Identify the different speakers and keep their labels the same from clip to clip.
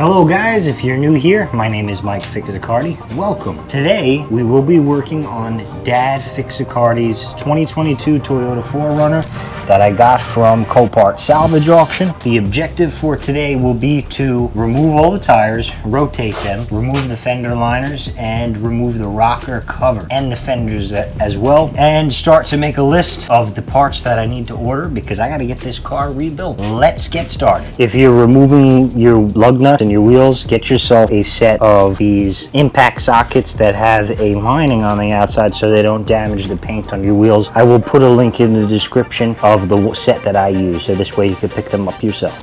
Speaker 1: Hello guys, if you're new here, my name is Mike Ficsacardi. Welcome. Today we will be working on Dad Ficsacardi's 2022 Toyota 4Runner that I got from Copart Salvage Auction. The objective for today will be to remove all the tires, rotate them, remove the fender liners, and remove the rocker cover and the fenders as well, and start to make a list of the parts that I need to order because I got to get this car rebuilt. Let's get started. If you're removing your lug nuts and your wheels, get yourself a set of these impact sockets that have a lining on the outside so they don't damage the paint on your wheels. I will put a link in the description of the set that I use, so this way you can pick them up yourself.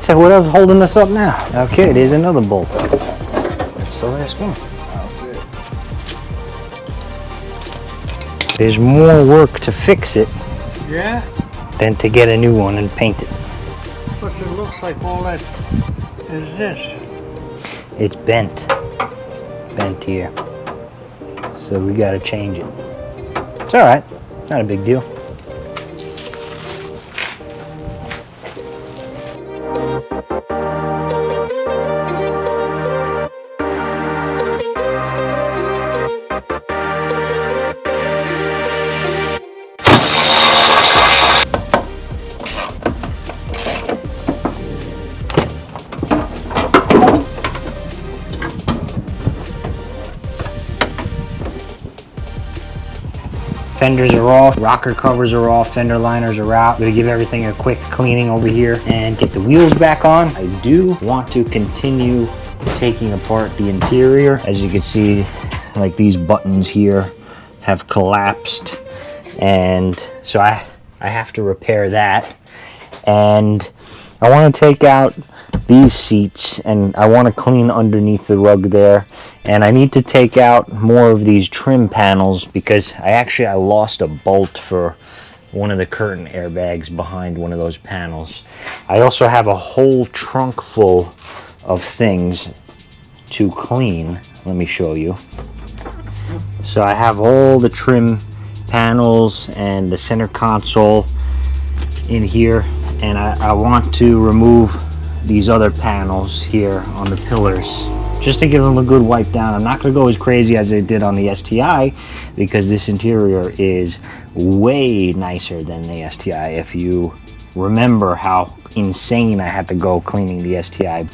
Speaker 1: So what else is holding us up now? Okay, there's another bolt. That's the last one. That's it. There's more work to fix it than to get a new one and paint it.
Speaker 2: But it looks like all that is this.
Speaker 1: It's bent here. So we gotta change it. It's all right, not a big deal. Fenders are off, rocker covers are off, fender liners are out. I'm gonna give everything a quick cleaning over here and get the wheels back on. I do want to continue taking apart the interior. As you can see, like these buttons here have collapsed, and so I have to repair that. And I want to take out these seats and I want to clean underneath the rug there, and I need to take out more of these trim panels because I lost a bolt for one of the curtain airbags behind one of those panels. I also have a whole trunk full of things to clean. Let me show you. So I have all the trim panels and the center console in here, and I want to remove these other panels here on the pillars just to give them a good wipe down. I'm not going to go as crazy as I did on the STI because this interior is way nicer than the STI. If you remember how insane I had to go cleaning the STI.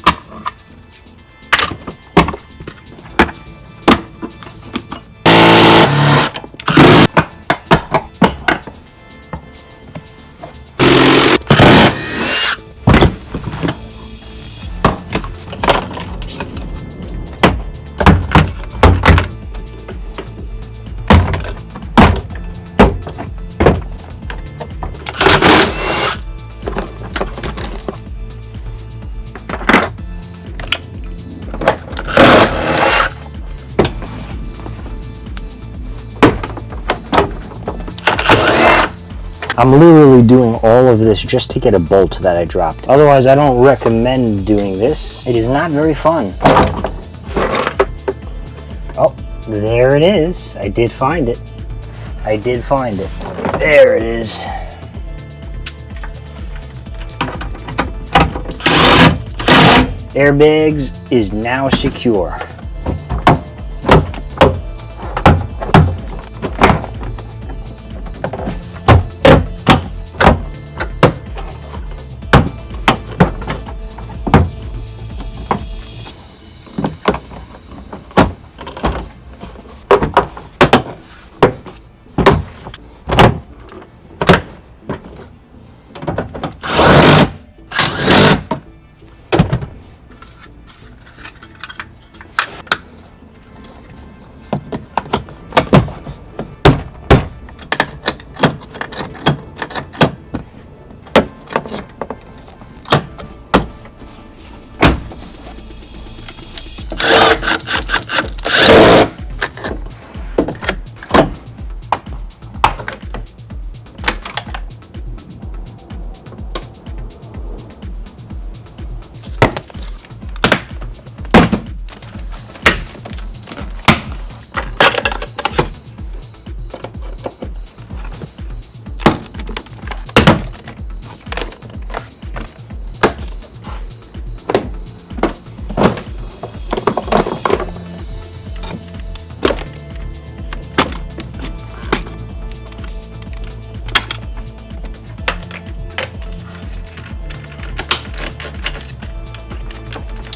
Speaker 1: I'm literally doing all of this just to get a bolt that I dropped. Otherwise, I don't recommend doing this. It is not very fun. Oh, there it is. I did find it. There it is. Airbags is now secure.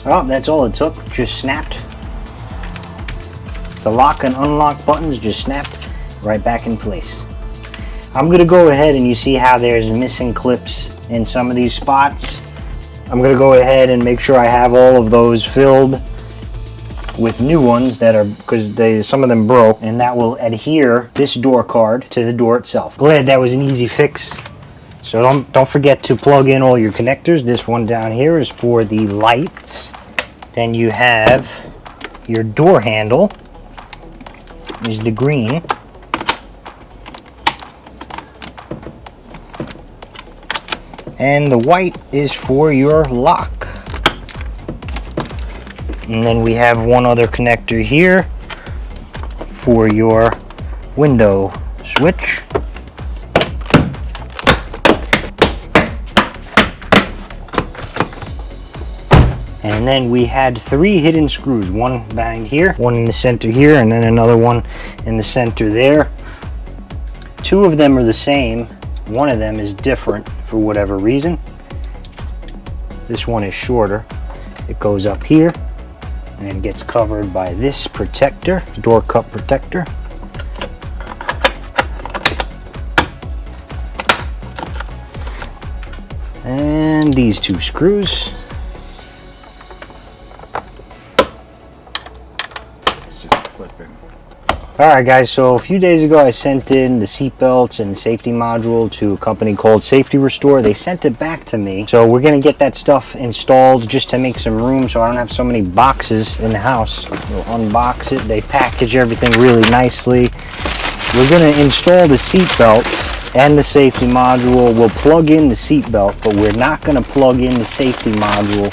Speaker 1: Well, that's all it took, just snapped. The lock and unlock buttons just snapped right back in place. I'm gonna go ahead, and you see how there's missing clips in some of these spots. I'm gonna go ahead and make sure I have all of those filled with new ones that are, because some of them broke, and that will adhere this door card to the door itself. Glad that was an easy fix. So don't forget to plug in all your connectors. This one down here is for the lights. Then you have your door handle is the green. And the white is for your lock. And then we have one other connector here for your window switch. And then we had 3 hidden screws, one behind here, one in the center here, and then another one in the center there. 2 of them are the same, one of them is different for whatever reason. This one is shorter. It goes up here and gets covered by this protector, door cup protector. And these 2 screws. Alright guys, so a few days ago I sent in the seat belts and safety module to a company called Safety Restore. They sent it back to me. So we're going to get that stuff installed just to make some room so I don't have so many boxes in the house. We'll unbox it. They package everything really nicely. We're going to install the seat belt and the safety module. We'll plug in the seat belt, but we're not going to plug in the safety module.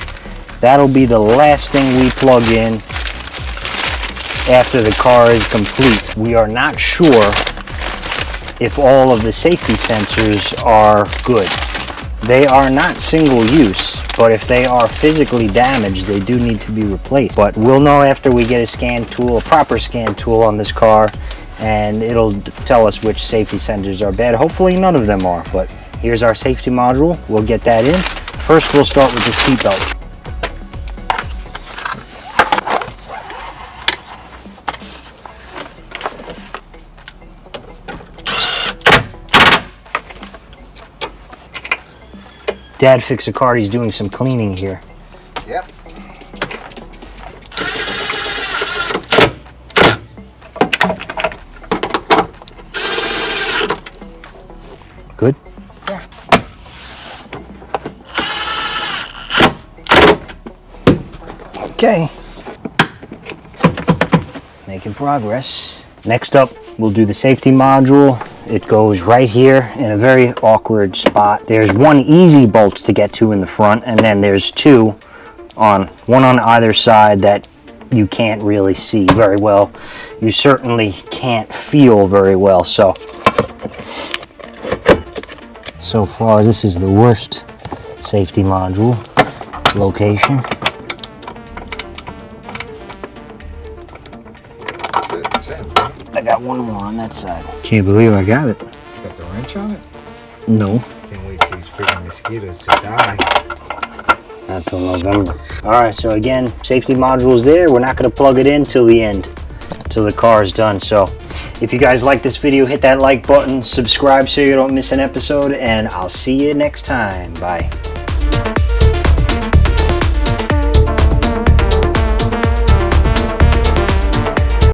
Speaker 1: That'll be the last thing we plug in after the car is complete. We are not sure if all of the safety sensors are good. They are not single use, but if they are physically damaged, they do need to be replaced. But we'll know after we get a scan tool, a proper scan tool on this car, and it'll tell us which safety sensors are bad. Hopefully none of them are, but here's our safety module. We'll get that in. First we'll start with the seat belt. Dad Ficsacardi is doing some cleaning here.
Speaker 2: Yep.
Speaker 1: Good?
Speaker 2: Yeah.
Speaker 1: Okay. Making progress. Next up, we'll do the safety module. It goes right here in a very awkward spot. There's one easy bolt to get to in the front, and then there's 2 one on either side that you can't really see very well. You certainly can't feel very well. So far this is the worst safety module location. I got one more on that side. Can't believe I got it.
Speaker 3: Got the wrench on it?
Speaker 1: No.
Speaker 3: Can't wait till these freaking mosquitoes to die.
Speaker 1: Not till November. Alright, so again, safety module's there. We're not going to plug it in till the end, till the car is done. So if you guys like this video, hit that like button, subscribe so you don't miss an episode, and I'll see you next time. Bye.